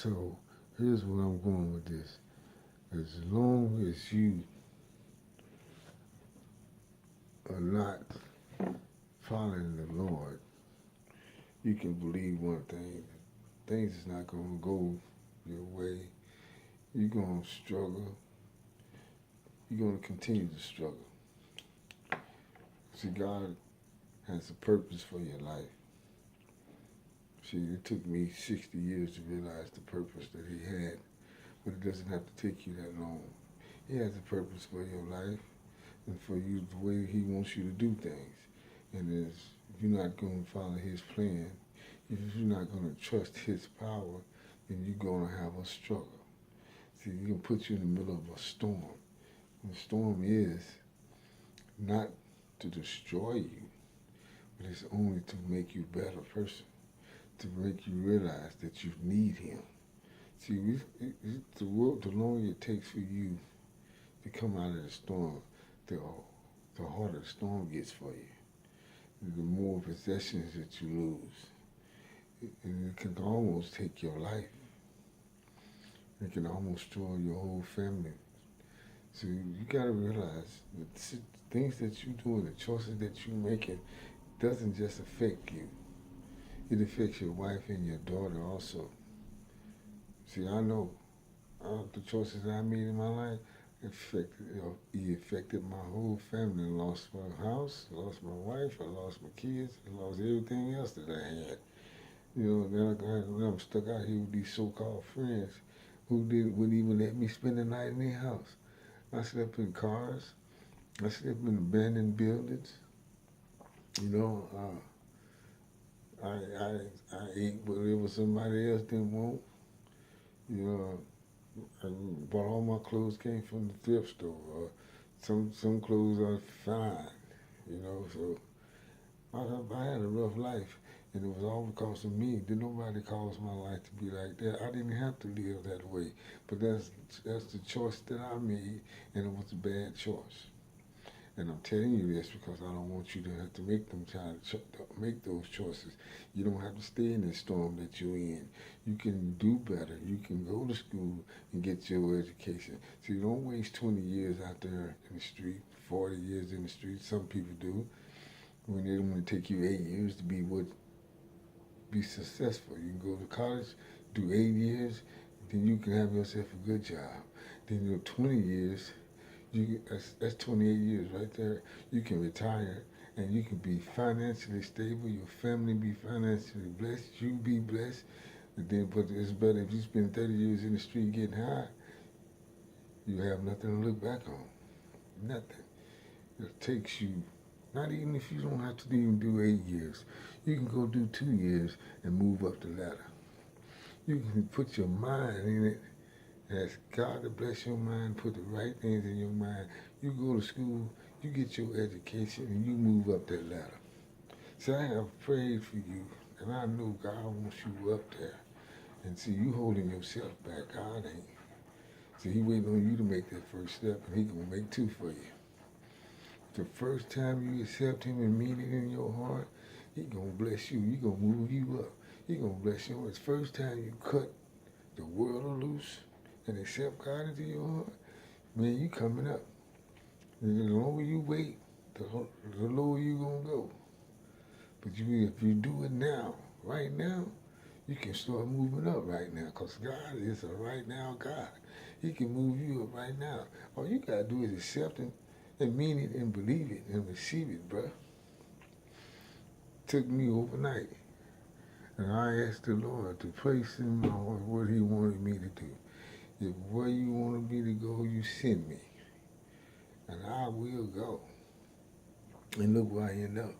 So here's where I'm going with this. As long as you are not following the Lord, you can believe one thing. Things is not going to go your way. You're going to struggle. You're going to continue to struggle. See, God has a purpose for your life. See, it took me 60 years to realize the purpose that He had, but it doesn't have to take you that long. He has a purpose for your life and for you the way He wants you to do things. And if you're not going to follow His plan, if you're not going to trust His power, then you're going to have a struggle. See, He can put you in the middle of a storm. And the storm is not to destroy you, but it's only to make you a better person, to make you realize that you need Him. See, the longer it takes for you to come out of the storm, the harder the storm gets for you. The more possessions that you lose. And it can almost take your life. It can almost destroy your whole family. So you gotta realize that the things that you do and the choices that you're making doesn't just affect you. It affects your wife and your daughter also. See, I know the choices that I made in my life it affected my whole family. I lost my house, I lost my wife, I lost my kids, I lost everything else that I had. Then I'm stuck out here with these so-called friends who wouldn't even let me spend the night in their house. I slept in cars. I slept in abandoned buildings. You know, I ate whatever somebody else didn't want. You know, but all my clothes came from the thrift store. Some clothes are fine. So I had a rough life, and it was all because of me. Did nobody cause my life to be like that? I didn't have to live that way, but that's the choice that I made, and it was a bad choice. And I'm telling you this because I don't want you to have to make those choices. You don't have to stay in the storm that you're in. You can do better. You can go to school and get your education. So you don't waste 20 years out there in the street, 40 years in the street. Some people do. When it only take you 8 years to be successful. You can go to college, do 8 years, then you can have yourself a good job. Then 20 years, that's 28 years right there. You can retire and you can be financially stable. Your family be financially blessed. You be blessed. But it's better if you spend 30 years in the street getting high. You have nothing to look back on. Nothing. It takes you. Not even if you don't have to even do 8 years. You can go do 2 years and move up the ladder. You can put your mind in it. Ask God to bless your mind, put the right things in your mind. You go to school, you get your education, and you move up that ladder. See, I have prayed for you, and I know God wants you up there. And see, you holding yourself back. God ain't. See, He waiting on you to make that first step, and He gonna make two for you. The first time you accept Him and mean it in your heart, He gonna bless you. He gonna move you up. He gonna bless you. It's the first time you cut the world loose and accept God into your heart, man, you coming up. And the longer you wait, the lower you gonna go. But if you do it now, right now, you can start moving up right now, because God is a right now God. He can move you up right now. All you gotta do is accept Him and mean it and believe it and receive it, bruh. Took me overnight. And I asked the Lord to place in my heart what He wanted me to do. If where you want me to go, you send me. And I will go. And look where I end up.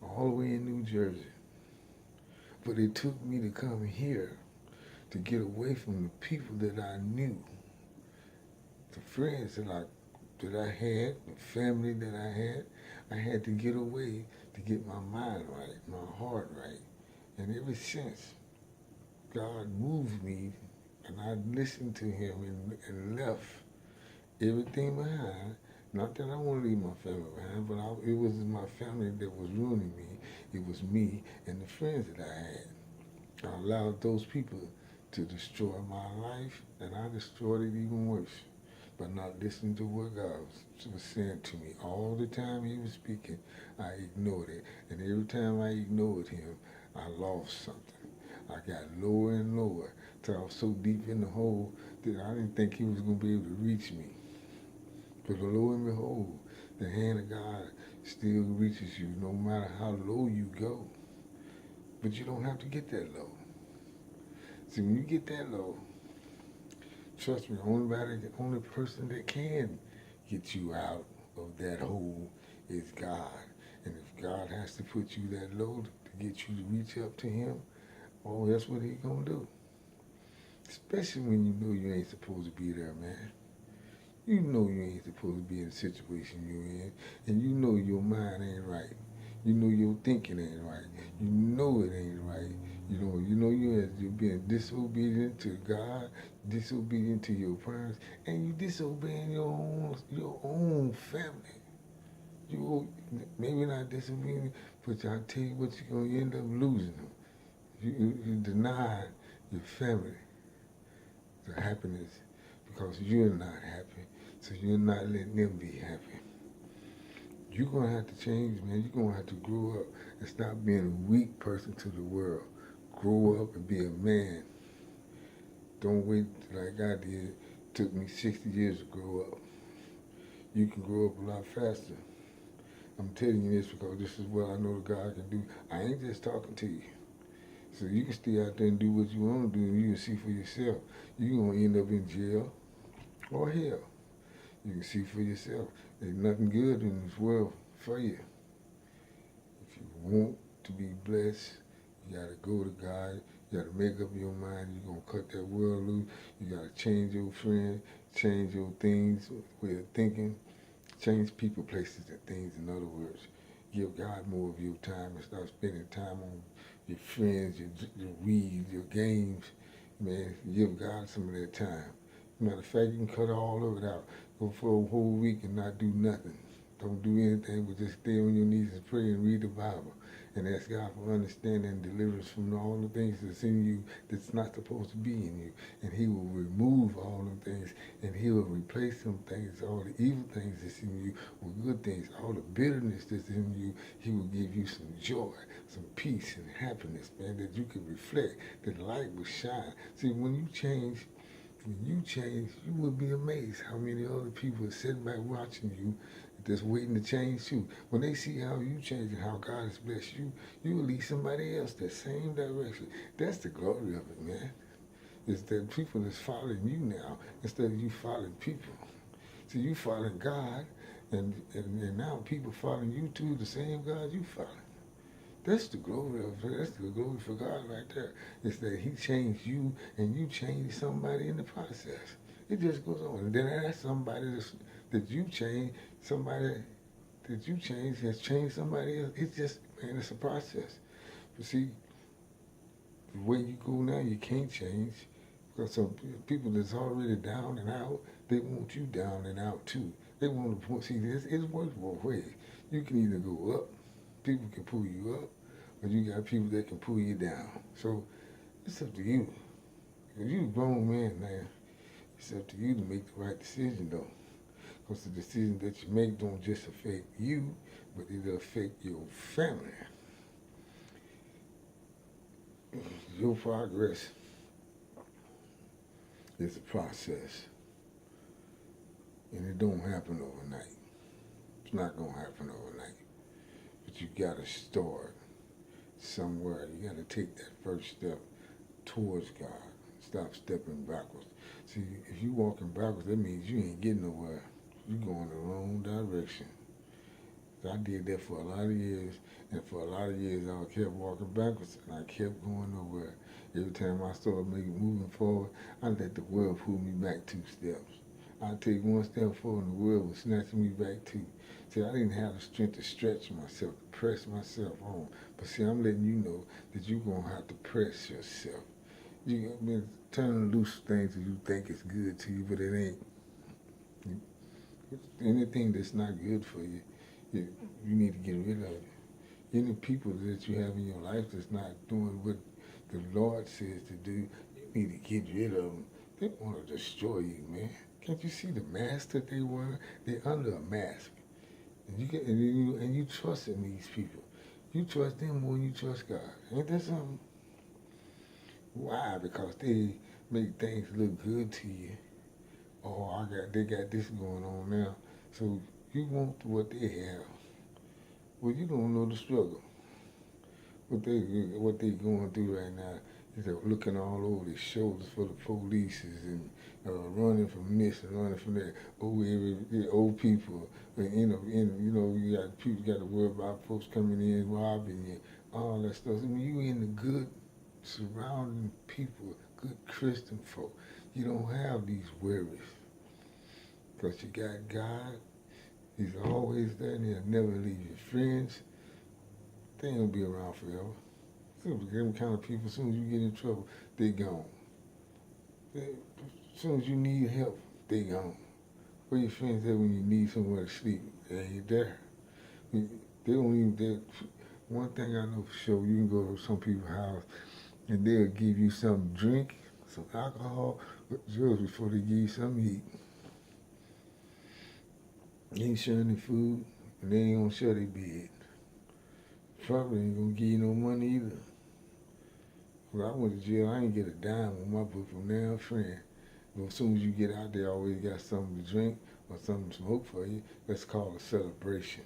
All the way in New Jersey. But it took me to come here to get away from the people that I knew. The friends that I had, the family that I had. I had to get away to get my mind right, my heart right. And ever since, God moved me and I listened to Him and left everything behind. Not that I want to leave my family behind, but it was my family that was ruining me. It was me and the friends that I had. I allowed those people to destroy my life, and I destroyed it even worse by not listening to what God was saying to me. All the time he was speaking, I ignored it. And every time I ignored him, I lost something. I got lower and lower till I was so deep in the hole that I didn't think he was going to be able to reach me. But lo and behold, the hand of God still reaches you no matter how low you go. But you don't have to get that low. See, when you get that low, trust me, the only person that can get you out of that hole is God. And if God has to put you that low to get you to reach up to him, oh, that's what he's going to do. Especially when you know you ain't supposed to be there, man. You know you ain't supposed to be in the situation you're in, and you know your mind ain't right. You know your thinking ain't right. You know it ain't right. You know you're being disobedient to God, disobedient to your parents, and you disobeying your own family. You maybe not disobedient, but I tell you what, you're gonna end up losing them. You deny your family the happiness because you're not happy, so you're not letting them be happy. You're going to have to change, man. You're going to have to grow up and stop being a weak person to the world. Grow up and be a man. Don't wait like I did. It took me 60 years to grow up. You can grow up a lot faster. I'm telling you this because this is what I know that God can do. I ain't just talking to you. So you can stay out there and do what you want to do, and you can see for yourself. You're going to end up in jail or hell. You can see for yourself. There's nothing good in this world for you. If you want to be blessed, you got to go to God. You got to make up your mind. You're going to cut that world loose. You got to change your friend, change your things, way of thinking, change people, places, and things. In other words, give God more of your time and start spending time on your friends, your weed, your games. Man, give God some of that time. Matter of fact, you can cut all of it out. Go for a whole week and not do nothing. Don't do anything but just stay on your knees and pray and read the Bible. And ask God for understanding and deliverance from all the things that's in you that's not supposed to be in you. And he will remove all the things, and he will replace some things, all the evil things that's in you with good things. All the bitterness that's in you, he will give you some joy, some peace and happiness, man, that you can reflect, that the light will shine. See, when you change, you would be amazed how many other people are sitting back watching you just waiting to change too. When they see how you change and how God has blessed you, you will lead somebody else that same direction. That's the glory of it, man. It's that people that's following you now instead of you following people. See, you following God, and now people following you too, the same God you following. That's the glory of it. That's the glory for God right there. It's that he changed you and you changed somebody in the process. It just goes on. And then that's somebody that you changed, somebody that you changed has changed somebody else. It's just, man, it's a process. But see, the way you go now, you can't change. Because some people that's already down and out, they want you down and out too. They want to see this. It's works both ways. You can either go up, people can pull you up, but you got people that can pull you down. So it's up to you. If you're a grown man now, it's up to you to make the right decision though. Because the decisions that you make don't just affect you, but it'll affect your family. Your progress is a process. And it don't happen overnight. It's not going to happen overnight. But you got to start somewhere. You got to take that first step towards God. Stop stepping backwards. See, if you walking backwards, that means you ain't getting nowhere. You're going the wrong direction. So I did that for a lot of years, and for a lot of years I kept walking backwards, and I kept going nowhere. Every time I started moving forward, I let the world pull me back 2 steps. I'd take 1 step forward, and the world would snatch me back 2. See, I didn't have the strength to stretch myself, to press myself on. But see, I'm letting you know that you're going to have to press yourself. You been turning loose things that you think is good to you, but it ain't. Anything that's not good for you, you need to get rid of it. Any people that you have in your life that's not doing what the Lord says to do, need to get rid of them. They want to destroy you, man. Can't you see the mask that they wear? They're under a mask. And you trust in these people. You trust them more than you trust God. Ain't that something? Why? Because they make things look good to you. Oh, they got this going on now. So you want what they have. Well, you don't know the struggle. What they going through right now is they're looking all over their shoulders for the police and running from this and running from that. Old people, you got people got to worry about folks coming in robbing you, all that stuff. I mean, you in the good surrounding people, good Christian folk. You don't have these worries because you got God. He's always there, and he'll never leave you. Friends, they ain't gonna be around forever. Them kind of people, as soon as you get in trouble, they gone. As soon as you need help, they gone. Where your friends at when you need somewhere to sleep? They ain't there. They don't even. One thing I know for sure, you can go to some people's house and they'll give you some drink, some alcohol, drugs before they give you something to eat. They ain't sharing their food, and they ain't gonna share their bed. Probably ain't gonna give you no money either. When I went to jail, I ain't get a dime on my book from damn friend. But as soon as you get out there, always got something to drink or something to smoke for you. That's called a celebration.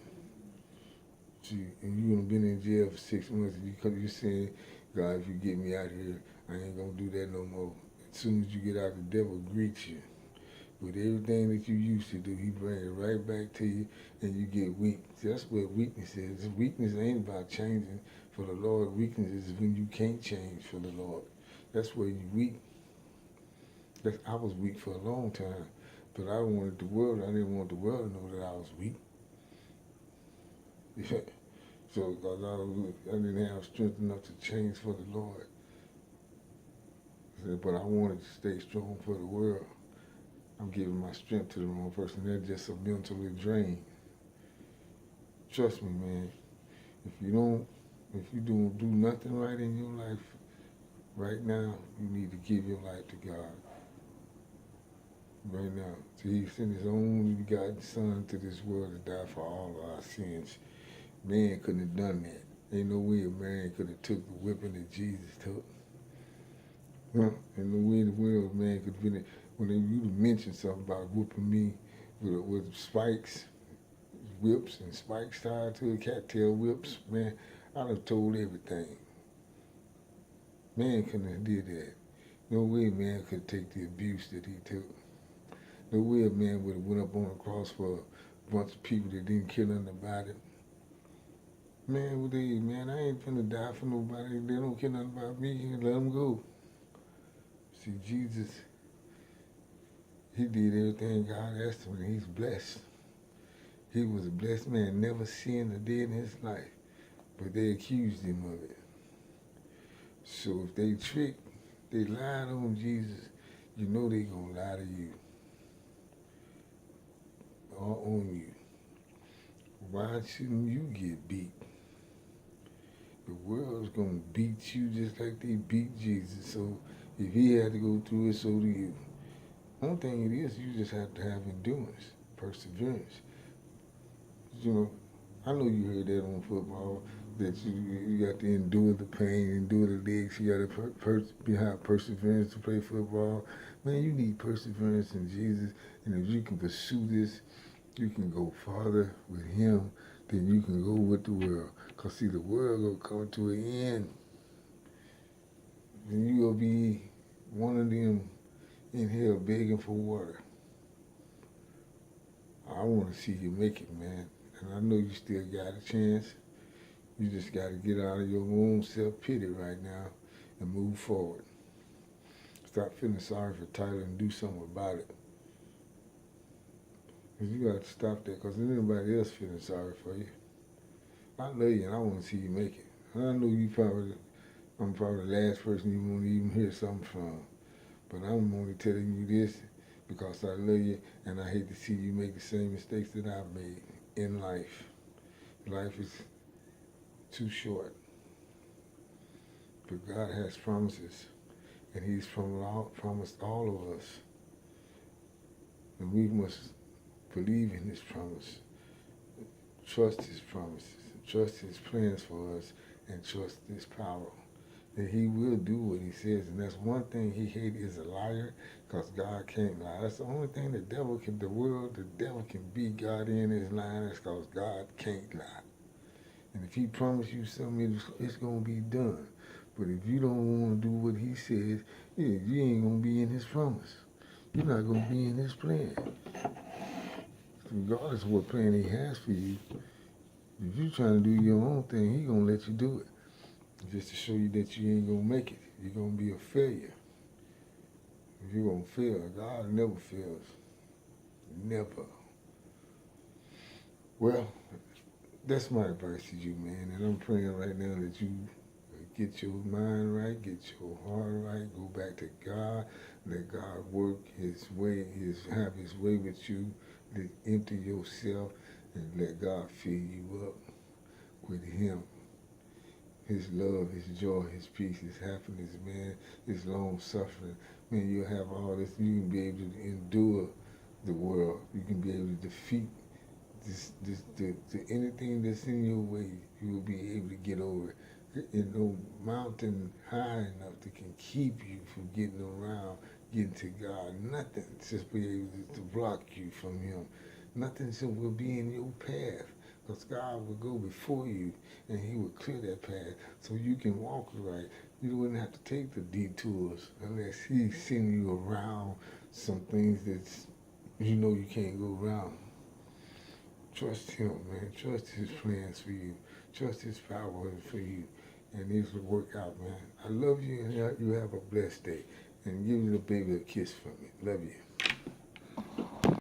And you done been in jail for 6 months, and you saying, God, if you get me out here, I ain't gonna do that no more. As soon as you get out, the devil greets you. With everything that you used to do, he brings it right back to you, and you get weak. See, that's what weakness is. Weakness ain't about changing for the Lord. Weakness is when you can't change for the Lord. That's where you weak. I was weak for a long time, but I wanted the world. I didn't want the world to know that I was weak. Yeah. So because I didn't have strength enough to change for the Lord. But I wanted to stay strong for the world. I'm giving my strength to the wrong person. They're just a mentally drained. Trust me, man. If you don't do nothing right in your life right now, you need to give your life to God. Right now. See, he sent his only begotten son to this world to die for all of our sins. Man couldn't have done that. Ain't no way a man could have took the whipping that Jesus took. And no way in the world a man could have been. When you mentioned something about whooping me with spikes, whips and spikes tied to the cattail whips, man, I'd have told everything. Man couldn't have did that. No way a man could take the abuse that he took. No way a man would have went up on a cross for a bunch of people that didn't care nothing about it. Man, I ain't finna die for nobody. They don't care nothing about me. Let them go. See, Jesus, he did everything God asked him, and he's blessed. He was a blessed man, never sinned a day in his life, but they accused him of it. So if they lied on Jesus, you know they gonna lie to you or on you. Why shouldn't you get beat? The world's gonna beat you just like they beat Jesus. So if he had to go through it, so do you. One thing it is, you just have to have endurance, perseverance. You know, I know you heard that on football, that you got to endure the pain, endure the legs. You got to have perseverance to play football. Man, you need perseverance in Jesus. And if you can pursue this, you can go farther with him than you can go with the world. Because, see, the world will come to an end. And you'll be one of them in hell begging for water. I want to see you make it, man. And I know you still got a chance. You just got to get out of your own self-pity right now and move forward. Stop feeling sorry for Tyler and do something about it. Because you got to stop that, because there's anybody else feeling sorry for you. I love you and I want to see you make it. And I know I'm probably the last person you want to even hear something from. But I'm only telling you this because I love you and I hate to see you make the same mistakes that I've made in life. Life is too short. But God has promises And he's promised all of us. And we must believe in his promise, trust his promises, trust his plans for us, and trust his power. That he will do what he says. And that's one thing he hates is a liar, because God can't lie. That's the only thing the devil can beat God in his line, is because God can't lie. And if he promised you something, it's going to be done. But if you don't want to do what he says, you ain't going to be in his promise. You're not going to be in his plan. Regardless of what plan he has for you, if you're trying to do your own thing, he's going to let you do it. Just to show you that you ain't going to make it. You're going to be a failure. If you're going to fail, God never fails. Never. Well, that's my advice to you, man. And I'm praying right now that you get your mind right, get your heart right, go back to God, let God work his way, have his way with you, empty yourself, and let God fill you up with him. His love, his joy, his peace, his happiness, man, his long suffering. Man, you'll have all this. You can be able to endure the world. You can be able to defeat anything that's in your way. You will be able to get over it. And no mountain high enough that can keep you from getting around, getting to God. Nothing just be able to block you from him. Nothing will be in your path. Because God will go before you and he will clear that path so you can walk right. You wouldn't have to take the detours unless he's sending you around some things that you know you can't go around. Trust him, man. Trust his plans for you. Trust his power for you. And this will work out, man. I love you, and you have a blessed day. And give the baby a kiss for me. Love you.